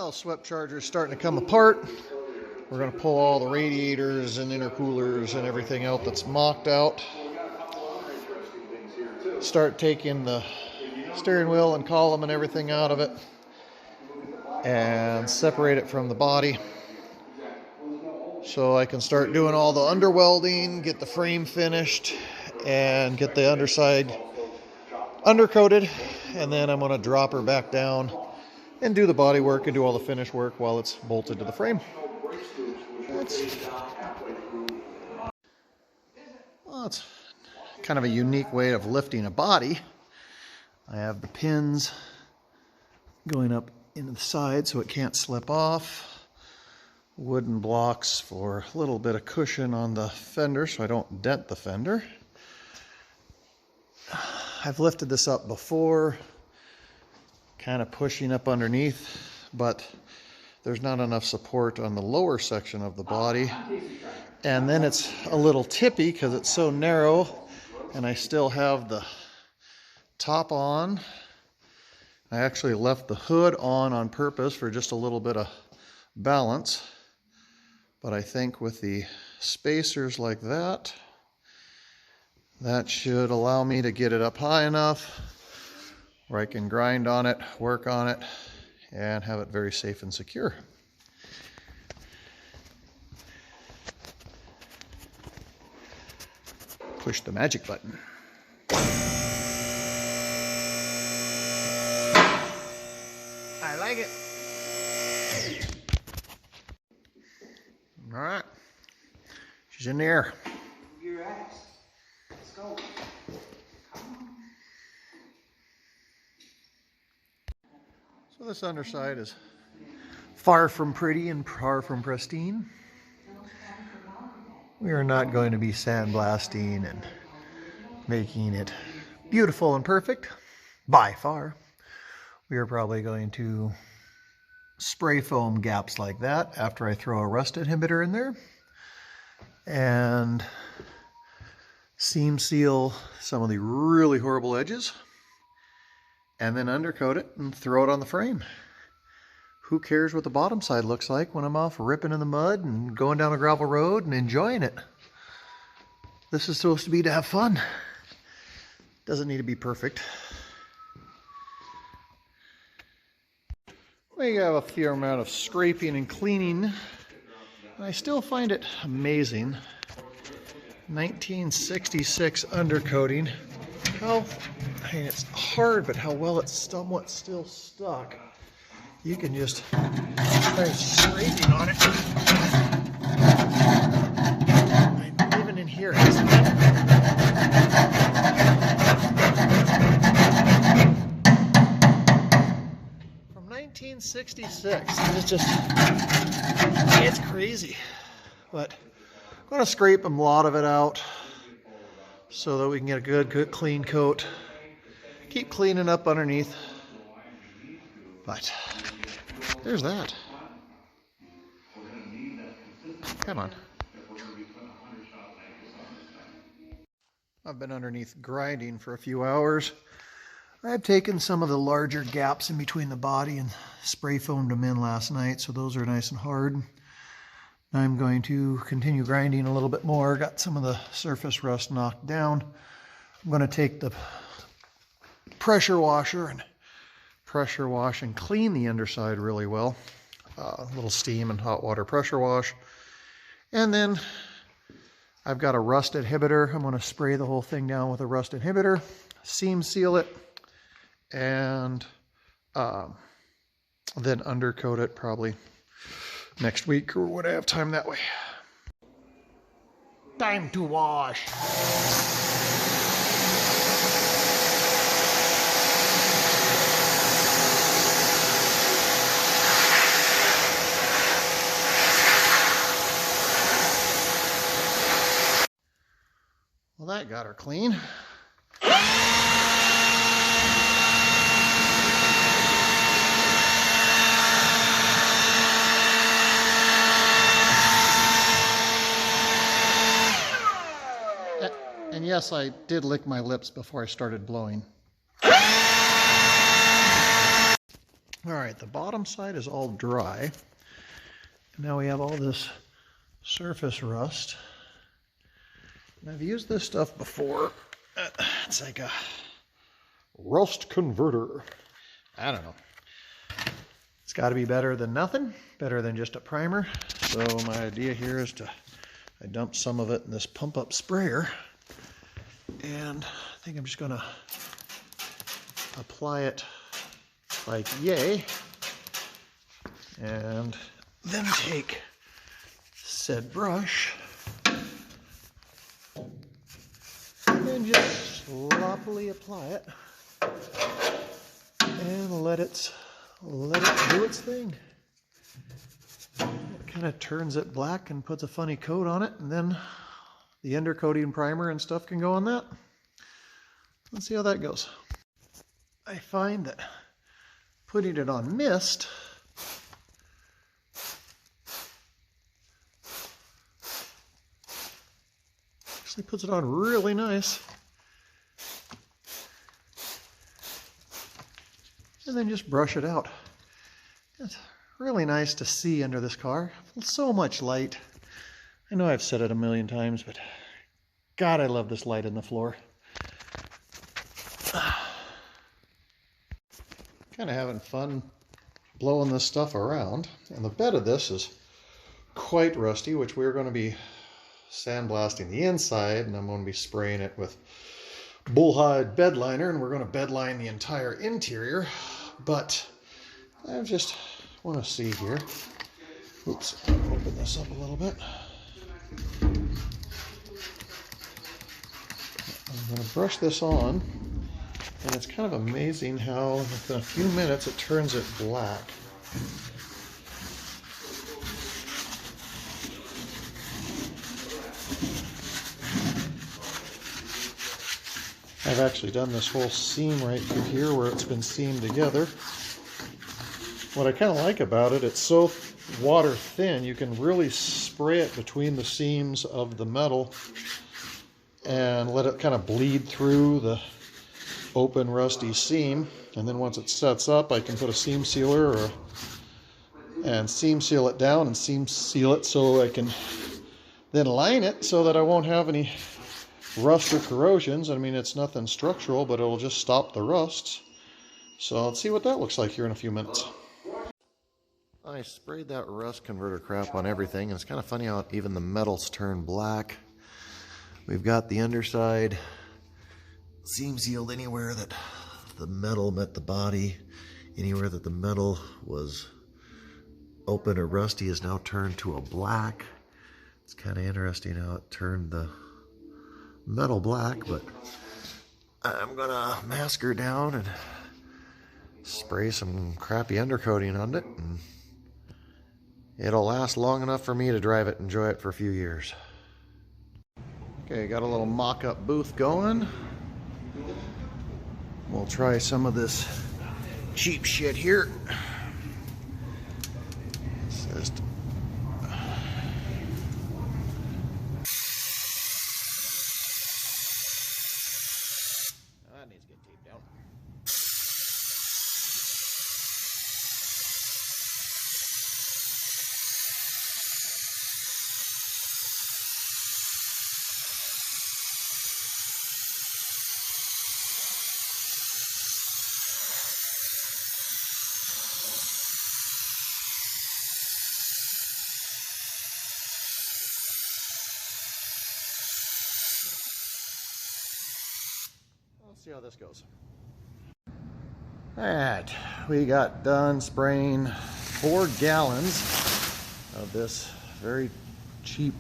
Well, Sweptcharger is starting to come apart. We're going to pull all the radiators and intercoolers and everything out that's mocked out. Start taking the steering wheel and column and everything out of it and separate it from the body so I can start doing all the under welding, get the frame finished, and get the underside undercoated, and then I'm going to drop her back down and do the body work and do all the finish work while it's bolted to the frame. Well, it's kind of a unique way of lifting a body. I have the pins going up into the side so it can't slip off. Wooden blocks for a little bit of cushion on the fender so I don't dent the fender. I've lifted this up before, kind of pushing up underneath, but there's not enough support on the lower section of the body. And then it's a little tippy because it's so narrow, and I still have the top on. I actually left the hood on purpose for just a little bit of balance. But I think with the spacers like that, that should allow me to get it up high enough where I can grind on it, work on it, and have it very safe and secure. Push the magic button. I like it. All right, she's in the air. Your ass. Let's go. So this underside is far from pretty and far from pristine. We are not going to be sandblasting and making it beautiful and perfect, by far. We are probably going to spray foam gaps like that after I throw a rust inhibitor in there, and seam seal some of the really horrible edges, and then undercoat it and throw it on the frame. Who cares what the bottom side looks like when I'm off ripping in the mud and going down a gravel road and enjoying it? This is supposed to be to have fun. Doesn't need to be perfect. We have a fair amount of scraping and cleaning, and I still find it amazing. 1966 undercoating. I mean, it's hard, but how well it's somewhat still stuck. You can just start scraping on it. I'm living in here. From 1966. It's just, it's crazy. But I'm going to scrape a lot of it out so that we can get a good clean coat. Keep cleaning up underneath. But there's that. Come on. I've been underneath grinding for a few hours. I've taken some of the larger gaps in between the body and spray foamed them in last night, so those are nice and hard. I'm going to continue grinding a little bit more. Got some of the surface rust knocked down. I'm going to take the pressure washer and pressure wash and clean the underside really well. A little steam and hot water pressure wash. And then I've got a rust inhibitor. I'm going to spray the whole thing down with a rust inhibitor, seam seal it, and then undercoat it probably next week or when I have time that way. Time to wash. Well, that got her clean. And yes, I did lick my lips before I started blowing. All right, the bottom side is all dry. Now we have all this surface rust. And I've used this stuff before. It's like a rust converter. I don't know. It's got to be better than nothing, better than just a primer. So my idea here is I dump some of it in this pump up sprayer, and I think I'm just going to apply it like yay, and then take said brush and just sloppily apply it and let it do its thing. It kind of turns it black and puts a funny coat on it, and then the undercoating primer and stuff can go on that. Let's see how that goes. I find that putting it on mist actually puts it on really nice. And then just brush it out. It's really nice to see under this car. So much light. I know I've said it a million times, but God, I love this light in the floor. Kind of having fun blowing this stuff around. And the bed of this is quite rusty, which we're going to be sandblasting the inside, and I'm going to be spraying it with bullhide bedliner, and we're going to bedline the entire interior. But I just want to see here. Oops, open this up a little bit. I'm going to brush this on, and it's kind of amazing how within a few minutes it turns it black. I've actually done this whole seam right through here where it's been seamed together. What I kind of like about it, it's so water thin, you can really spray it between the seams of the metal and let it kind of bleed through the open rusty seam. And then once it sets up, I can put a seam sealer and seam seal it down and seam seal it so I can then line it so that I won't have any rust or corrosions. I mean, it's nothing structural, but it'll just stop the rust. So let's see what that looks like here in a few minutes. I sprayed that rust converter crap on everything, and it's kind of funny how even the metals turn black. We've got the underside seam sealed anywhere that the metal met the body. Anywhere that the metal was open or rusty is now turned to a black. It's kind of interesting how it turned the metal black, but I'm gonna mask her down and spray some crappy undercoating on it, and it'll last long enough for me to drive it and enjoy it for a few years. Okay, got a little mock-up booth going. We'll try some of this cheap shit here. It's just that needs to get taped down. Let's see how this goes. All right, we got done spraying 4 gallons of this very cheap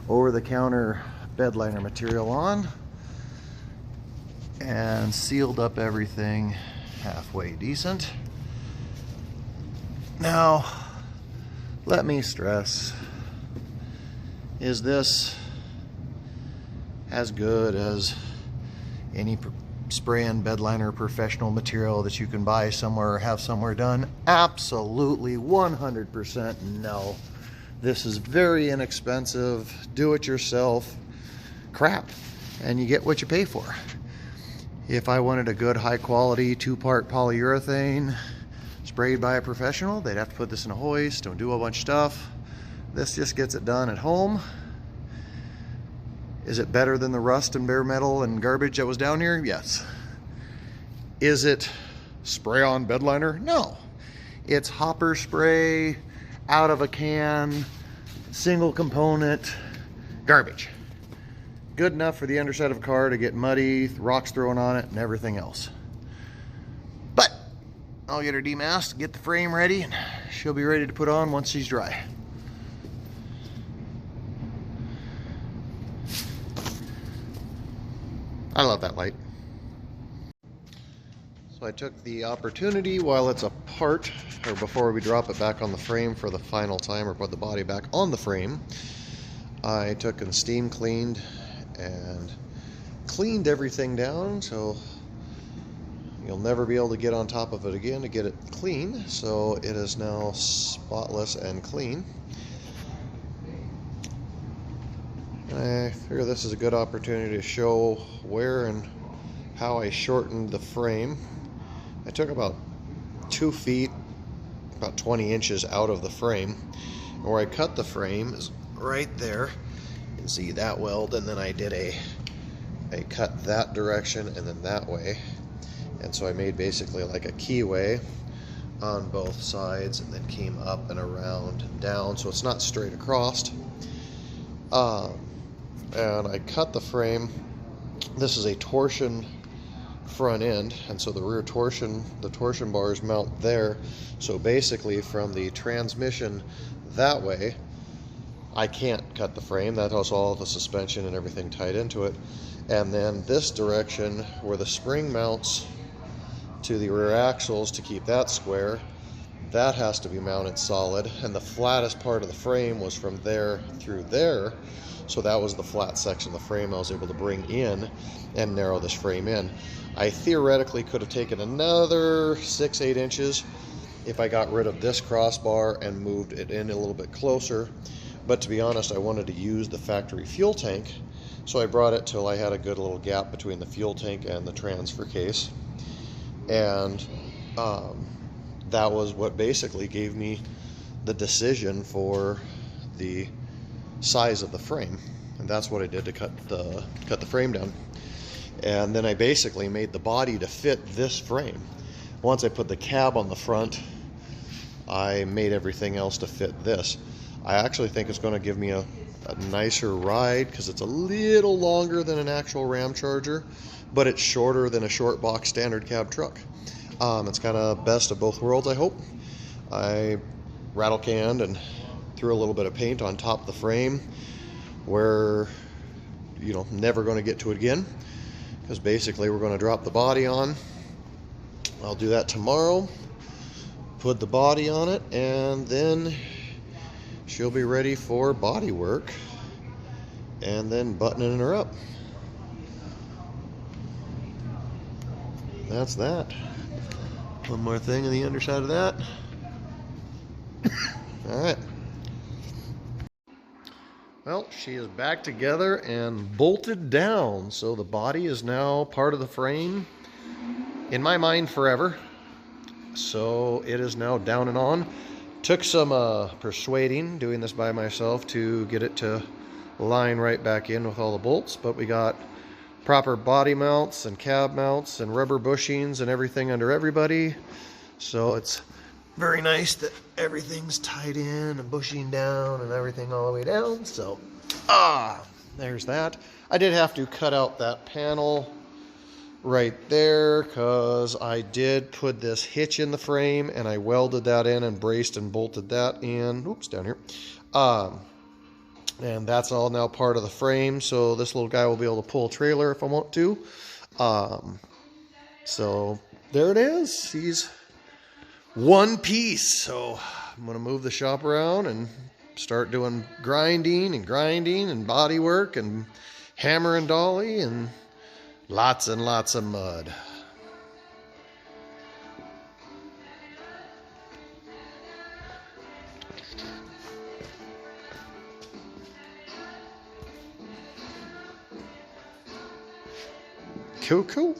over-the-counter bedliner material on, and sealed up everything halfway decent. Now, let me stress, is this as good as any spray and bedliner professional material that you can buy somewhere or have somewhere done? Absolutely 100% no. This is very inexpensive, do-it-yourself crap, and you get what you pay for. If I wanted a good high quality 2-part polyurethane sprayed by a professional. They'd have to put this in a hoist and do a bunch of stuff. This just gets it done at home. Is it better than the rust and bare metal and garbage that was down here? Yes. Is it spray-on bedliner? No. It's hopper spray, out of a can, single component, garbage. Good enough for the underside of a car to get muddy, rocks thrown on it, and everything else. But I'll get her demasked, get the frame ready, and she'll be ready to put on once she's dry. I love that light. So I took the opportunity while it's apart, or before we drop it back on the frame for the final time, or put the body back on the frame, I took and steam cleaned and cleaned everything down, so you'll never be able to get on top of it again to get it clean. So it is now spotless and clean. I figure this is a good opportunity to show where and how I shortened the frame. I took about 2 feet, about 20 inches out of the frame. And where I cut the frame is right there. You can see that weld, and then I did I cut that direction and then that way. And so I made basically like a keyway on both sides, and then came up and around and down, so it's not straight across. And I cut the frame. This is a torsion front end, and so the rear torsion, the torsion bars mount there. So basically from the transmission that way, I can't cut the frame. That has all the suspension and everything tied into it. And then this direction, where the spring mounts to the rear axles to keep that square, that has to be mounted solid. And the flattest part of the frame was from there through there. So that was the flat section of the frame I was able to bring in and narrow this frame in. I theoretically could have taken another 6-8 inches if I got rid of this crossbar and moved it in a little bit closer. But to be honest, I wanted to use the factory fuel tank, so I brought it till I had a good little gap between the fuel tank and the transfer case. And that was what basically gave me the decision for the size of the frame, and that's what I did to cut the frame down. And then I basically made the body to fit this frame. Once I put the cab on the front, I made everything else to fit this. I actually think it's going to give me a nicer ride, because it's a little longer than an actual Ram Charger, but it's shorter than a short box standard cab truck. It's kind of best of both worlds, I hope. I rattle canned and threw a little bit of paint on top of the frame where, you know, never going to get to it again, because basically we're going to drop the body on. I'll do that tomorrow, put the body on it, and then she'll be ready for body work, and then buttoning her up. That's that. One more thing on the underside of that. All right. Well, she is back together and bolted down, so the body is now part of the frame, in my mind, forever. So it is now down and on. Took some persuading, doing this by myself, to get it to line right back in with all the bolts, but we got proper body mounts and cab mounts and rubber bushings and everything under everybody. So it's very nice that everything's tied in and bushing down and everything all the way down. So, there's that. I did have to cut out that panel right there, because I did put this hitch in the frame, and I welded that in and braced and bolted that in. Oops, down here. And that's all now part of the frame, so this little guy will be able to pull a trailer if I want to. So there it is. He's one piece. So I'm going to move the shop around and start doing grinding and body work and hammer and dolly and lots of mud. Cool.